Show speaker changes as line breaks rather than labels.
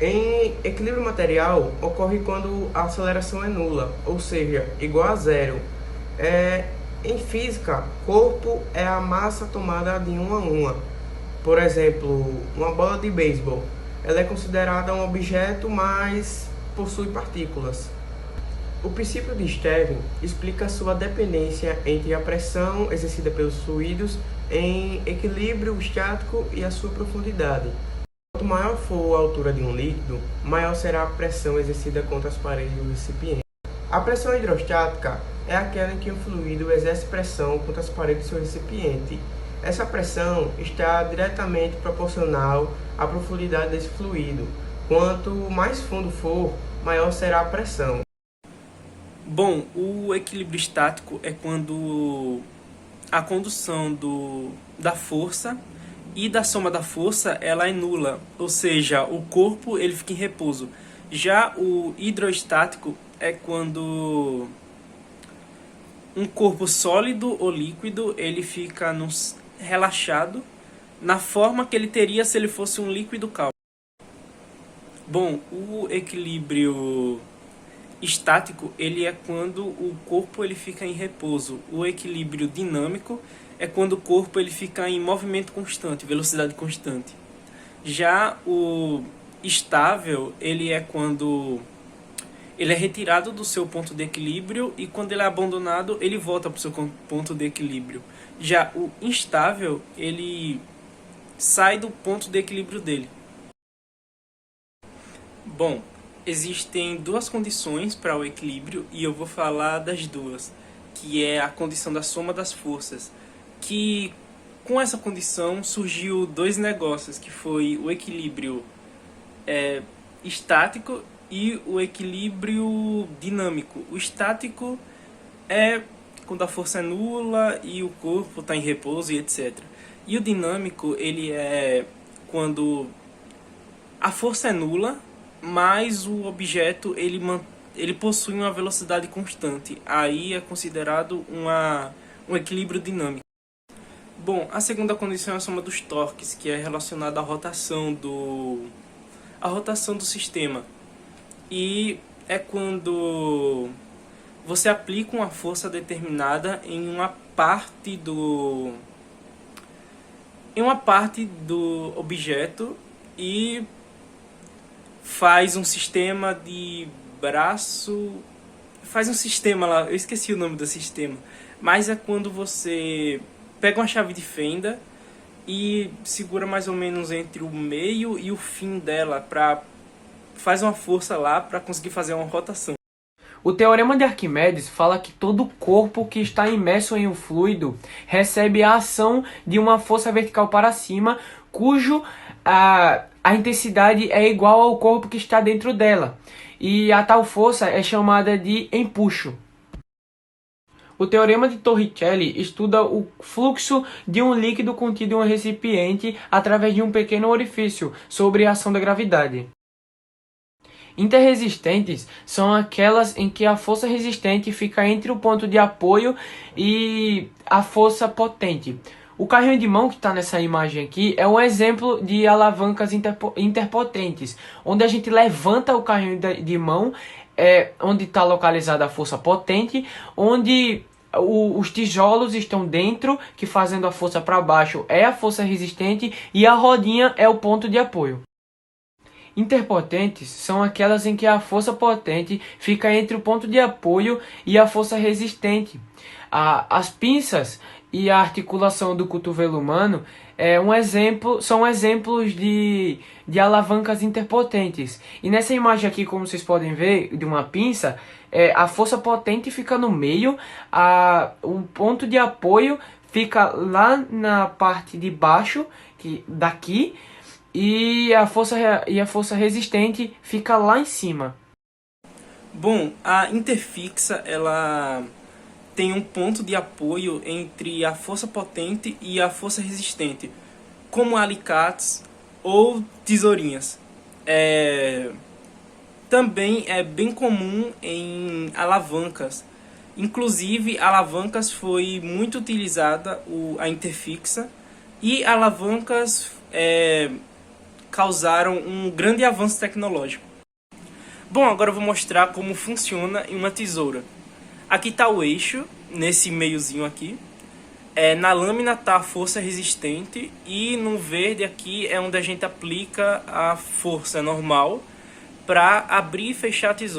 Em equilíbrio material, ocorre quando a aceleração é nula, ou seja, igual a zero. Em física, corpo é a massa tomada de uma a uma. Por exemplo, uma bola de beisebol. Ela é considerada um objeto, mas possui partículas. O princípio de Stevin explica sua dependência entre a pressão exercida pelos fluidos em equilíbrio estático e a sua profundidade. Quanto maior for a altura de um líquido, maior será a pressão exercida contra as paredes do recipiente. A pressão hidrostática é aquela em que o fluido exerce pressão contra as paredes do seu recipiente. Essa pressão está diretamente proporcional à profundidade desse fluido. Quanto mais fundo for, maior será a pressão.
Bom, o equilíbrio estático é quando a condução da força e da soma da força ela é nula, ou seja, o corpo ele fica em repouso. Já o hidrostático é quando um corpo sólido ou líquido ele fica relaxado na forma que ele teria se ele fosse um líquido calmo. Bom, o equilíbrio estático ele é quando o corpo ele fica em repouso. O equilíbrio dinâmico é quando o corpo ele fica em movimento constante, velocidade constante. Já o estável ele é quando ele é retirado do seu ponto de equilíbrio e quando ele é abandonado ele volta para o seu ponto de equilíbrio. Já o instável ele sai do ponto de equilíbrio dele. Bom, existem duas condições para o equilíbrio e eu vou falar das duas, que é a condição da soma das forças, que com essa condição surgiu dois negócios, que foi o equilíbrio estático e o equilíbrio dinâmico. O estático é quando a força é nula e o corpo está em repouso e etc. E o dinâmico ele é quando a força é nula, mas o objeto ele possui uma velocidade constante. Aí é considerado um equilíbrio dinâmico. Bom, a segunda condição é a soma dos torques, que é relacionada à rotação do sistema. E é quando você aplica uma força determinada em uma parte do objeto e faz um sistema de braço, faz um sistema lá, eu esqueci o nome do sistema, mas é quando você pega uma chave de fenda e segura mais ou menos entre o meio e o fim dela faz uma força lá para conseguir fazer uma rotação.
O Teorema de Arquimedes fala que todo corpo que está imerso em um fluido recebe a ação de uma força vertical para cima, cujo a intensidade é igual ao corpo que está dentro dela. E a tal força é chamada de empuxo. O Teorema de Torricelli estuda o fluxo de um líquido contido em um recipiente através de um pequeno orifício sobre a ação da gravidade. Interresistentes são aquelas em que a força resistente fica entre o ponto de apoio e a força potente. O carrinho de mão que está nessa imagem aqui é um exemplo de alavancas interpotentes, onde a gente levanta o carrinho de mão, onde está localizada a força potente, onde os tijolos estão dentro, que fazendo a força para baixo é a força resistente, e a rodinha é o ponto de apoio. Interpotentes são aquelas em que a força potente fica entre o ponto de apoio e a força resistente. As pinças e a articulação do cotovelo humano são exemplos de alavancas interpotentes. E nessa imagem aqui, como vocês podem ver, de uma pinça, a força potente fica no meio, o ponto de apoio fica lá na parte de baixo, daqui, e a força resistente fica lá em cima.
Bom, a interfixa ela tem um ponto de apoio entre a força potente e a força resistente, como alicates ou tesourinhas. Também é bem comum em alavancas. Inclusive, alavancas foi muito utilizada a interfixa, e alavancas causaram um grande avanço tecnológico. Bom, agora eu vou mostrar como funciona em uma tesoura. Aqui está o eixo, nesse meiozinho aqui. Na lâmina está a força resistente e no verde aqui é onde a gente aplica a força normal para abrir e fechar a tesoura.